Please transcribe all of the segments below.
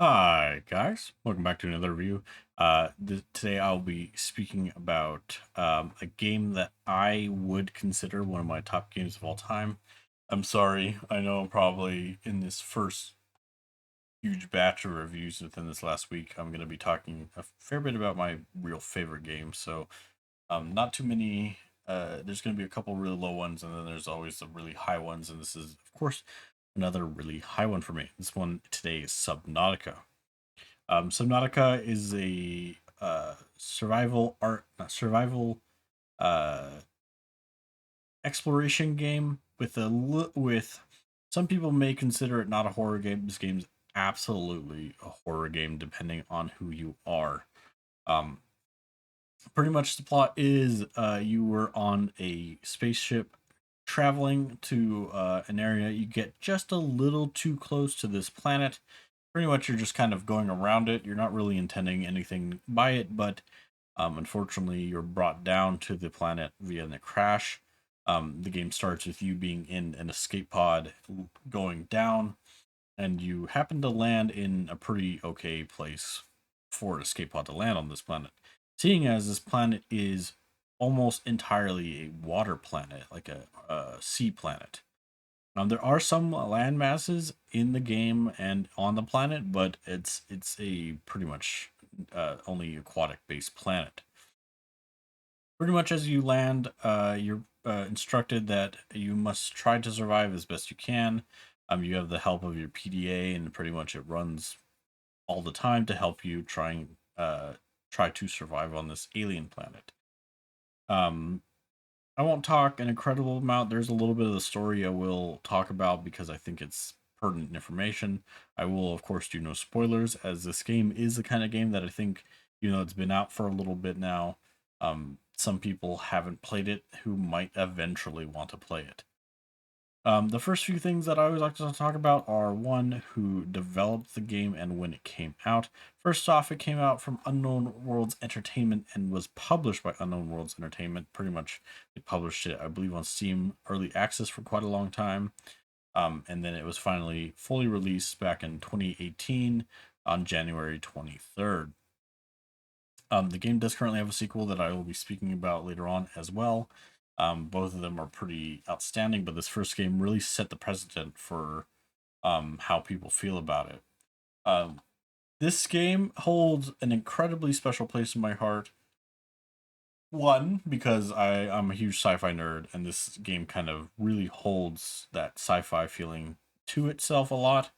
Hi guys, welcome back to another review. Today I'll be speaking about a game that I would consider one of my top games of all time. I'm sorry, I know I'm probably in this first huge batch of reviews within this last week. I'm going to be talking a fair bit about my real favorite games. So, not too many. There's going to be a couple really low ones, and then there's always the really high ones. And this is, of course, another really high one for me. This one today is Subnautica. Subnautica is a survival art, not survival, uh, exploration game with some people may consider it not a horror game. This game's absolutely a horror game, depending on who you are. Um, Pretty much the plot is you were on a spaceship traveling to an area. You get just a little too close to this planet. Pretty much you're just kind of going around it. You're not really intending anything by it, but unfortunately you're brought down to the planet via the crash. The game starts with you being in an escape pod going down, and you happen to land in a pretty okay place for an escape pod to land on this planet. Seeing as this planet is almost entirely a water planet, like a sea planet. There are some land masses in the game and on the planet, but it's a pretty much only aquatic based planet. Pretty much as you land, you're instructed that you must try to survive as best you can. You have the help of your PDA, and pretty much it runs all the time to help you try to survive on this alien planet. Um, I won't talk an incredible amount. There's a little bit of the story I will talk about because I think it's pertinent information. I will, of course, do no spoilers, as this game is the kind of game that I think, it's been out for a little bit now. Some people haven't played it who might eventually want to play it. The first few things that I always like to talk about are one, who developed the game and when it came out. First off, it came out from Unknown Worlds Entertainment and was published by Unknown Worlds Entertainment. Pretty much, they published it, I believe, on Steam Early Access for quite a long time. And then it was finally fully released back in 2018 on January 23rd. The game does currently have a sequel that I will be speaking about later on as well. Both of them are pretty outstanding, but this first game really set the precedent for how people feel about it. Um, this game holds an incredibly special place in my heart. One, because I'm a huge sci fi nerd, and this game kind of really holds that sci fi feeling to itself a lot.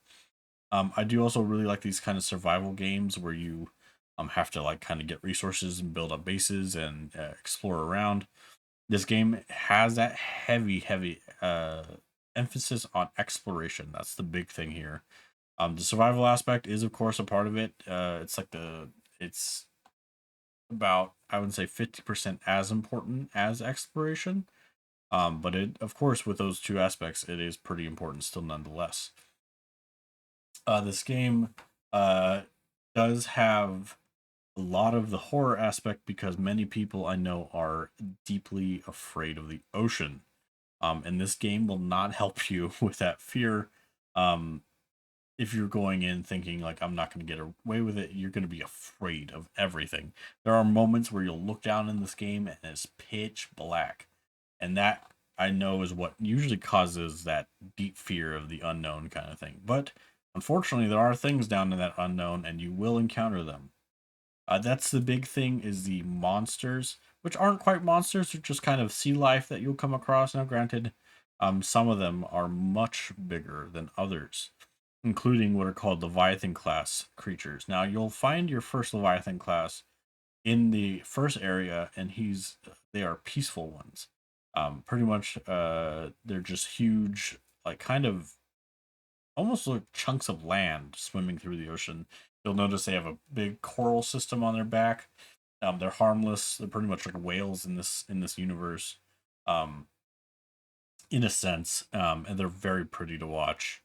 I do also really like these kind of survival games where you have to like kind of get resources and build up bases and explore around. This game has that heavy emphasis on exploration. That's the big thing here. The survival aspect is of course a part of it. It's about, I would say, 50% as important as exploration. But it, of course, with those two aspects, it is pretty important still nonetheless. This game uh, does have a lot of the horror aspect because many people I know are deeply afraid of the ocean. And this game will not help you with that fear. Um, if you're going in thinking like I'm not going to get away with it, you're going to be afraid of everything. There are moments where you'll look down in this game and it's pitch black, and that I know is what usually causes that deep fear of the unknown kind of thing. But unfortunately, there are things down in that unknown, and you will encounter them. That's the big thing, is the monsters, which aren't quite monsters, they're just kind of sea life that you'll come across. Now, granted, some of them are much bigger than others, including what are called Leviathan class creatures. Now, you'll find your first Leviathan class in the first area, and they are peaceful ones. Pretty much, they're just huge, like kind of almost like chunks of land swimming through the ocean. You'll notice they have a big coral system on their back. They're harmless. They're pretty much like whales in this universe, um, in a sense, and they're very pretty to watch.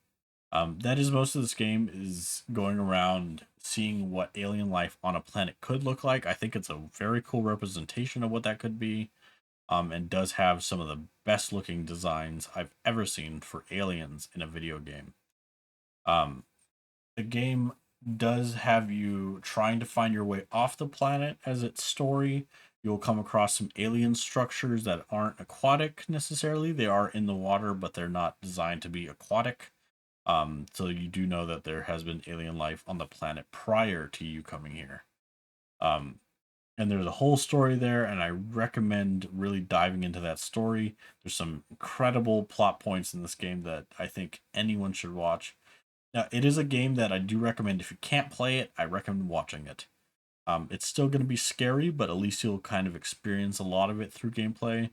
That is most of this game is going around seeing what alien life on a planet could look like. I think it's a very cool representation of what that could be, and does have some of the best looking designs I've ever seen for aliens in a video game. Um, the game does have you trying to find your way off the planet as its story. You'll come across some alien structures that aren't aquatic necessarily. They are in the water, but they're not designed to be aquatic. So you do know that there has been alien life on the planet prior to you coming here. Um, and there's a whole story there, and I recommend really diving into that story. There's some incredible plot points in this game that I think anyone should watch. Now, it is a game that I do recommend. If you can't play it, I recommend watching it. It's still going to be scary, but at least you'll kind of experience a lot of it through gameplay.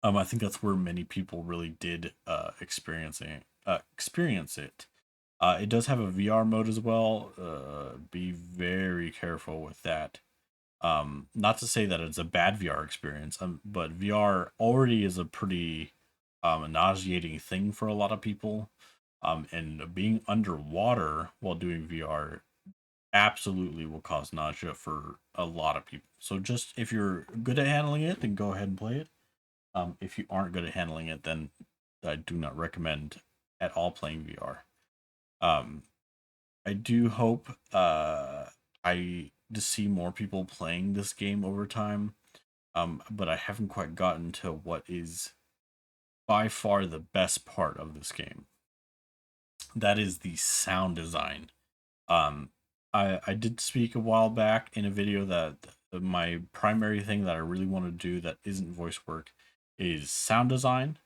I think that's where many people really did experience it. It does have a VR mode as well. Be very careful with that. Not to say that it's a bad VR experience, but VR already is a pretty nauseating thing for a lot of people. And being underwater while doing VR absolutely will cause nausea for a lot of people. So just if you're good at handling it, then go ahead and play it. If you aren't good at handling it, then I do not recommend at all playing VR. Um, I do hope I to see more people playing this game over time. But I haven't quite gotten to what is by far the best part of this game. That is the sound design. Um, I did speak a while back in a video that my primary thing that I really want to do that isn't voice work is sound design.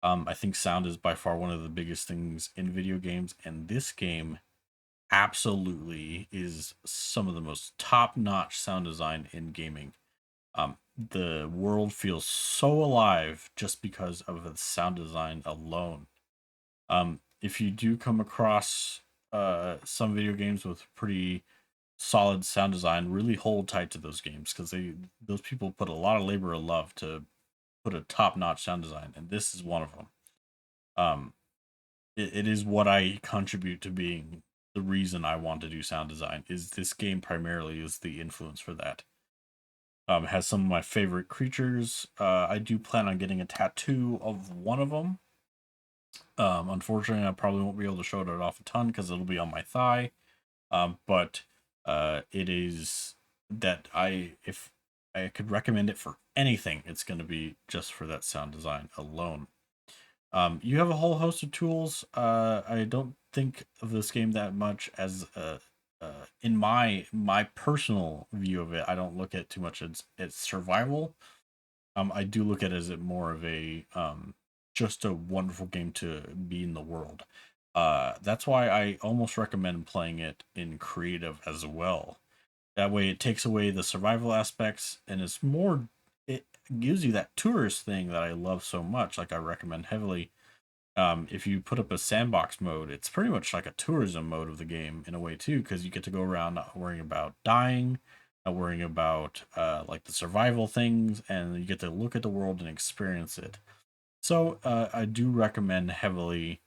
I think sound is by far one of the biggest things in video games, and this game absolutely is some of the most top-notch sound design in gaming. The world feels so alive just because of the sound design alone. If you do come across some video games with pretty solid sound design, really hold tight to those games because those people put a lot of labor and love to put a top-notch sound design, and this is one of them. Um, it is what I contribute to being the reason I want to do sound design. Is this game primarily is the influence for that. Has some of my favorite creatures. I do plan on getting a tattoo of one of them. Unfortunately, I probably won't be able to show it off a ton because it'll be on my thigh. But it is that if I could recommend it for anything, it's going to be just for that sound design alone. You have a whole host of tools. I don't think of this game that much as in my personal view of it. I don't look at too much as survival. I do look at it as more of a just a wonderful game to be in the world. That's why I almost recommend playing it in creative as well. That way, it takes away the survival aspects, and it's more. It gives you that tourist thing that I love so much. Like I recommend heavily. If you put up a sandbox mode, it's pretty much like a tourism mode of the game in a way too, because you get to go around not worrying about dying, not worrying about like the survival things, and you get to look at the world and experience it. So I do recommend heavily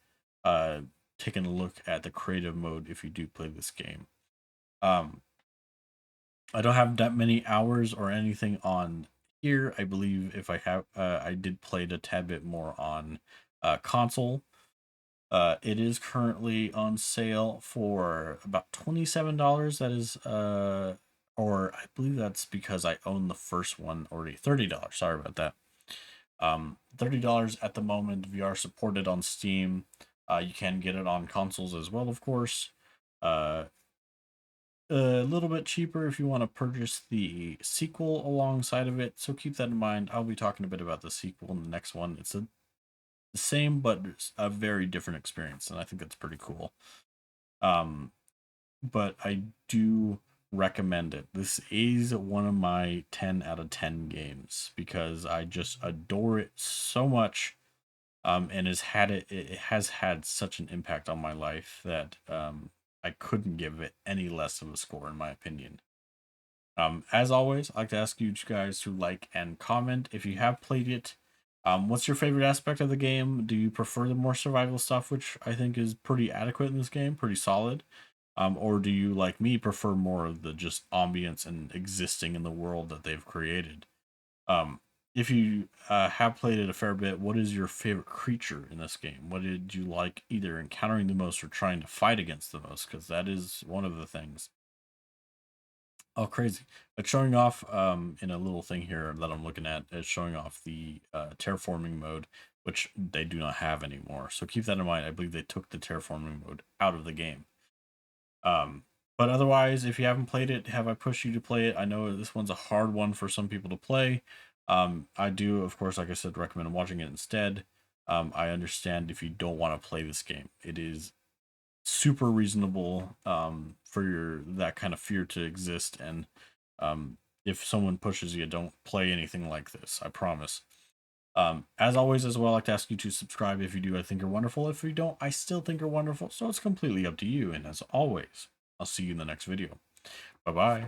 uh, taking a look at the creative mode if you do play this game. Um, I don't have that many hours or anything on here. I believe if I have, I did play it a tad bit more on console. It is currently on sale for about $27. That is, or I believe that's because I own the first one already. $30. Sorry about that. $30 at the moment. VR supported on Steam. You can get it on consoles as well, of course. Uh, a little bit cheaper if you want to purchase the sequel alongside of it. So keep that in mind. I'll be talking a bit about the sequel in the next one. It's the same, but a very different experience, and I think that's pretty cool. Um, but I do recommend it. This is one of my 10 out of 10 games because I just adore it so much. And it has had such an impact on my life that I couldn't give it any less of a score in my opinion. As always, I'd like to ask you guys to like and comment if you have played it. What's your favorite aspect of the game? Do you prefer the more survival stuff, which I think is pretty adequate in this game, pretty solid? Or do you, like me, prefer more of the just ambience and existing in the world that they've created? Um, if you have played it a fair bit, what is your favorite creature in this game? What did you like either encountering the most or trying to fight against the most? Because that is one of the things. Oh, crazy. It's showing off in a little thing here that I'm looking at. It's showing off the terraforming mode, which they do not have anymore. So keep that in mind. I believe they took the terraforming mode out of the game. But otherwise, if you haven't played it, have I pushed you to play it? I know this one's a hard one for some people to play. I do, of course, like I said, recommend watching it instead. I understand if you don't want to play this game. It is super reasonable for your that kind of fear to exist. And if someone pushes you, don't play anything like this. I promise. As always, as well, I like to ask you to subscribe. If you do, I think you're wonderful. If you don't, I still think you're wonderful. So it's completely up to you. And as always, I'll see you in the next video. Bye bye.